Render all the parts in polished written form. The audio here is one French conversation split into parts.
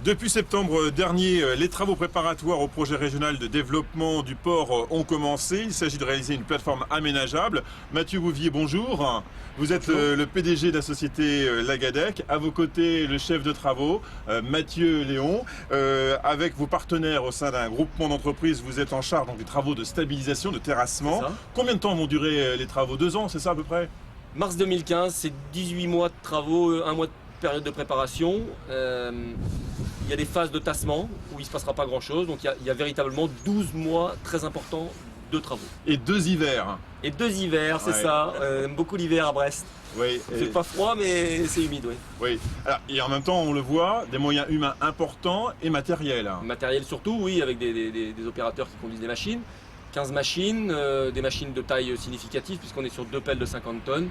Depuis septembre dernier, les travaux préparatoires au projet régional de développement du port ont commencé. Il s'agit de réaliser une plateforme aménageable. Mathieu Bouvier, bonjour. Vous êtes le PDG de la société Lagadec. À vos côtés, le chef de travaux, Mathieu Léon. Avec vos partenaires au sein d'un groupement d'entreprises, vous êtes en charge donc, des travaux de stabilisation, de terrassement. Combien de temps vont durer les travaux? 2 ans, c'est ça à peu près? Mars 2015, c'est 18 mois de travaux, 1 mois de période de préparation. Il y a des phases de tassement où il ne se passera pas grand chose, donc il y a véritablement 12 mois très importants de travaux. Et 2 hivers. Et 2 hivers, c'est ça. Beaucoup l'hiver à Brest. Oui. C'est pas froid, mais c'est humide, oui. Oui. Alors, et en même temps, on le voit, des moyens humains importants et matériels. Matériel surtout, oui, avec des opérateurs qui conduisent des machines. 15 machines, des machines de taille significative, puisqu'on est sur 2 pelles de 50 tonnes.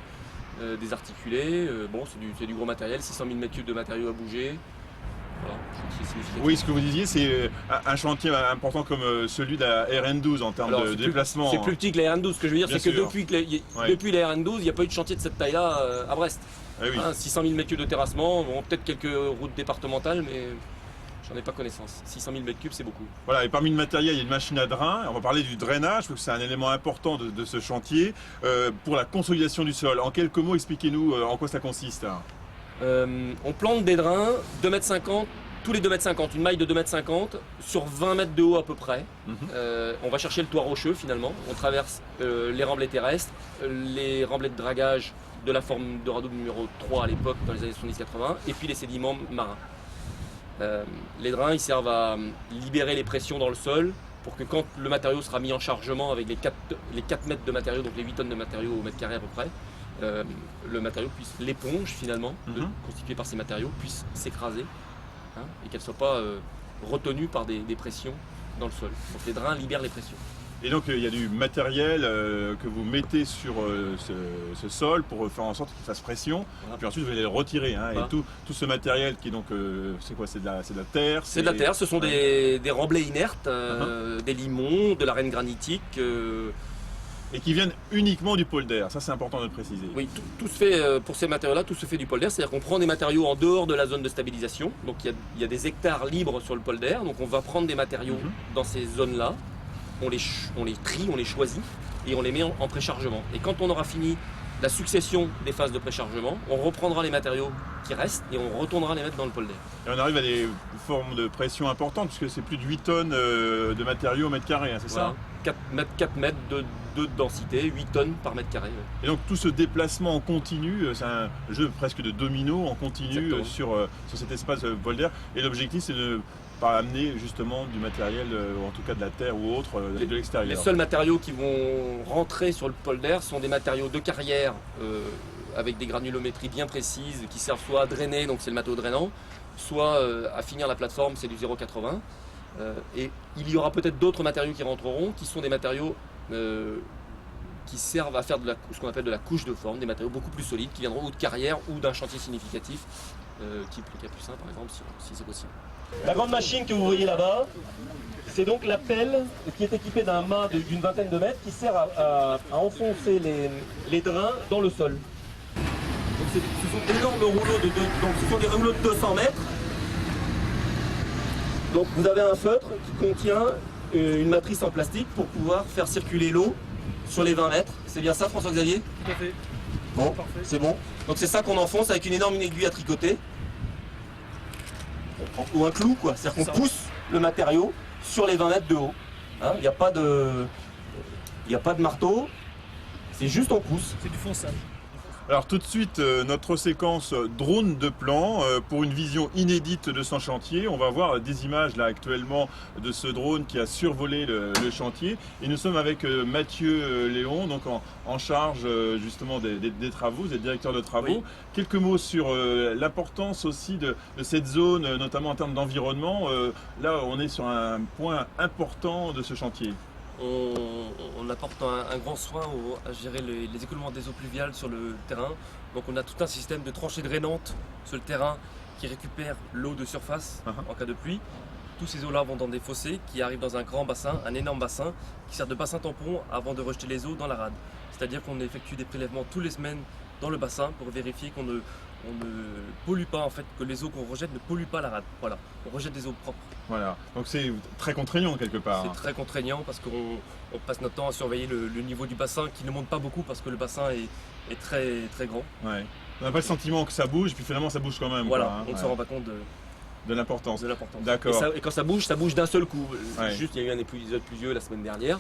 Des articulés, bon, c'est du gros matériel, 600 000 m3 de matériaux à bouger. Voilà, oui, ce que vous disiez, c'est un chantier important comme celui de la RN12 en termes de déplacement. C'est plus petit que la RN12. Ce que je veux dire, c'est que depuis la RN12, il n'y a pas eu de chantier de cette taille-là à Brest. Ah oui. 600 000 m3 de terrassement, bon, peut-être quelques routes départementales, mais j'en ai pas connaissance. 600 000 m3, c'est beaucoup. Voilà, et parmi le matériel, il y a une machine à drain. On va parler du drainage, parce que c'est un élément important de ce chantier pour la consolidation du sol. En quelques mots, expliquez-nous en quoi ça consiste. On plante des drains 2,50 m, tous les 2,50 m, une maille de 2,50 m sur 20 mètres de haut à peu près. On va chercher le toit rocheux finalement. On traverse les remblais terrestres, les remblais de dragage de la forme de radeau numéro 3 à l'époque, dans les années 70-80, et puis les sédiments marins. Les drains ils servent à libérer les pressions dans le sol pour que quand le matériau sera mis en chargement avec les 4 mètres de matériau, donc les 8 tonnes de matériau au mètre carré à peu près, le matériau puisse, l'éponge finalement, constituée par ces matériaux, puisse s'écraser et qu'elle ne soit pas retenue par des pressions dans le sol. Donc les drains libèrent les pressions. Et donc il y a du matériel que vous mettez sur ce sol pour faire en sorte qu'il fasse pression. Voilà. Puis ensuite vous allez le retirer. Voilà. Et tout ce matériel qui est donc, c'est quoi? C'est de la terre? C'est de la terre, ce sont des remblais inertes, des limons, de l'arène granitique. Et qui viennent uniquement du polder, ça c'est important de le préciser. Oui, tout se fait, pour ces matériaux-là, tout se fait du polder, c'est-à-dire qu'on prend des matériaux en dehors de la zone de stabilisation. Donc il y a des hectares libres sur le polder, donc on va prendre des matériaux dans ces zones-là. On les trie, on les choisit et on les met en préchargement. Et quand on aura fini la succession des phases de préchargement, on reprendra les matériaux qui restent et on retournera les mettre dans le polder. Et on arrive à des formes de pression importantes puisque c'est plus de 8 tonnes de matériaux au mètre carré, c'est ça? 4 mètres de densité, 8 tonnes par mètre carré. Et donc tout ce déplacement en continu, c'est un jeu presque de domino en continu sur cet espace polder. Et l'objectif c'est de pas amener justement du matériel, en tout cas de la terre ou autre, de l'extérieur. Les seuls matériaux qui vont rentrer sur le polder sont des matériaux de carrière avec des granulométries bien précises qui servent soit à drainer, donc c'est le matériau drainant, soit à finir la plateforme, c'est du 0,80. Et il y aura peut-être d'autres matériaux qui rentreront, qui sont des matériaux qui servent à faire ce qu'on appelle de la couche de forme, des matériaux beaucoup plus solides qui viendront ou de carrière ou d'un chantier significatif, type le Capucin par exemple, si c'est possible. La grande machine que vous voyez là-bas, c'est donc la pelle qui est équipée d'un mât d'une vingtaine de mètres qui sert à enfoncer les drains dans le sol. Donc ce sont d'énormes rouleaux ce sont des rouleaux de 200 mètres. Donc vous avez un feutre qui contient une matrice en plastique pour pouvoir faire circuler l'eau sur les 20 mètres. C'est bien ça, François-Xavier? Tout à fait. Bon, c'est bon. Donc c'est ça qu'on enfonce avec une énorme aiguille à tricoter. Ou un clou, quoi. C'est-à-dire qu'on pousse le matériau sur les 20 mètres de haut. Il n'y a pas de marteau, c'est juste on pousse. C'est du fonçage. Alors tout de suite, notre séquence drone de plan pour une vision inédite de son chantier. On va voir des images là actuellement de ce drone qui a survolé le chantier. Et nous sommes avec Mathieu Léon, donc en charge justement des travaux, vous êtes directeur de travaux. Oui. Quelques mots sur l'importance aussi de cette zone, notamment en termes d'environnement. Là, on est sur un point important de ce chantier. On apporte un grand soin à gérer les écoulements des eaux pluviales sur le terrain. Donc on a tout un système de tranchées drainantes sur le terrain qui récupère l'eau de surface en cas de pluie. Tous ces eaux-là vont dans des fossés qui arrivent dans un grand bassin, un énorme bassin, qui sert de bassin tampon avant de rejeter les eaux dans la rade. C'est-à-dire qu'on effectue des prélèvements tous les semaines dans le bassin pour vérifier qu'on ne pollue pas, en fait, que les eaux qu'on rejette ne polluent pas la rade. Voilà, on rejette des eaux propres. Voilà, donc c'est très contraignant quelque part. C'est très contraignant parce qu'on passe notre temps à surveiller le niveau du bassin qui ne monte pas beaucoup parce que le bassin est très, très grand. Ouais. On n'a pas le sentiment que ça bouge, puis finalement ça bouge quand même. Voilà, quoi, hein. on ne se rend pas compte De l'importance. de l'importance. D'accord. Et quand ça bouge d'un seul coup. Ouais. Juste, il y a eu un épisode pluvieux la semaine dernière.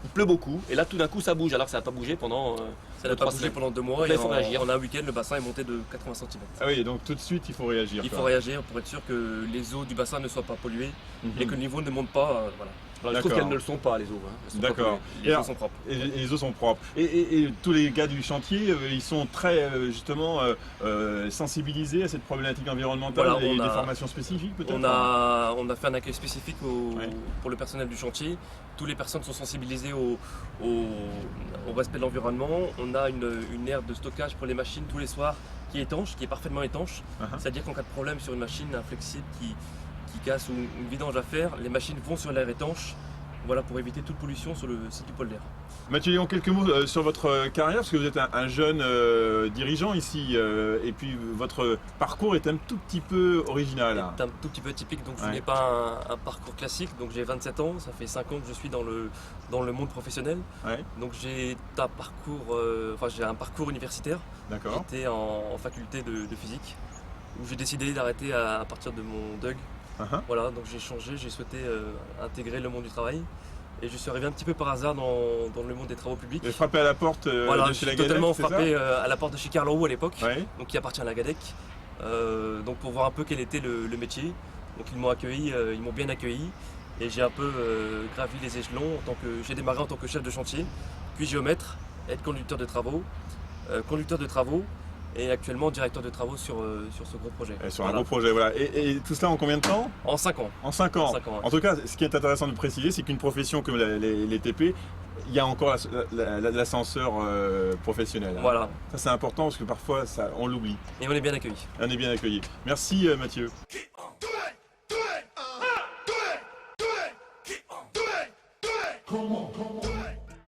Il pleut beaucoup, et là tout d'un coup ça bouge, alors que ça n'a pas bougé pendant Ça n'a pas 3 bougé semaines. pendant 2 mois Là, et il faut réagir. en un week-end, le bassin est monté de 80 cm. Ah oui, donc tout de suite il faut réagir. Il quoi. faut réagir pour être sûr que les eaux du bassin ne soient pas polluées Mhm. et que le niveau ne monte pas. Voilà. Alors, je trouve D'accord. qu'elles ne le sont pas, les eaux. Hein. Elles sont pas D'accord. polluées. Et Les alors- eaux sont propres. Et les eaux sont propres. Et tous les gars du chantier, ils sont très justement sensibilisés à cette problématique environnementale Voilà, et on des a- formations spécifiques peut-être. On a fait un accueil spécifique Ouais. pour le personnel du chantier. Toutes les personnes sont sensibilisées au respect de l'environnement. On a une aire de stockage pour les machines tous les soirs qui est étanche, qui est parfaitement étanche. Uh-huh. C'est-à-dire qu'en cas de problème sur une machine inflexible qui casse ou une vidange à faire, les machines vont sur l'air étanche. Voilà, pour éviter toute pollution sur le site du polder. Mathieu Léon, quelques mots sur votre carrière, parce que vous êtes un jeune dirigeant ici, et puis votre parcours est un tout petit peu original. Hein. C'est un tout petit peu atypique, donc je Ouais. n'ai pas un parcours classique. Donc j'ai 27 ans, ça fait 5 ans que je suis dans le monde professionnel. Ouais, Donc j'ai un parcours universitaire. d'accord. J'étais en faculté de physique, où j'ai décidé d'arrêter à partir de mon DUG. Uh-huh. Voilà, donc j'ai changé, j'ai souhaité intégrer le monde du travail. Et je suis arrivé un petit peu par hasard dans le monde des travaux publics. Vous avez frappé à la porte Voilà, de je chez suis la Gadec, totalement c'est ça frappé à la porte de chez Karl Roux à l'époque, Ouais, donc qui appartient à la Gadec. Donc pour voir un peu quel était le métier. Donc ils m'ont accueilli, ils m'ont bien accueilli. Et j'ai un peu gravi les échelons j'ai démarré en tant que chef de chantier, puis géomètre, aide conducteur de travaux, et actuellement directeur de travaux sur ce gros projet. sur un Voilà. gros projet, voilà. Et tout cela en combien de temps? En 5 ans. En 5 ans. 5 ans, ouais. En tout cas, ce qui est intéressant de préciser, c'est qu'une profession comme les TP, il y a encore l'ascenseur professionnel. Hein. Voilà. Ça c'est important parce que parfois on l'oublie. Et on est bien accueillis. On est bien accueillis. Merci Mathieu. Come on.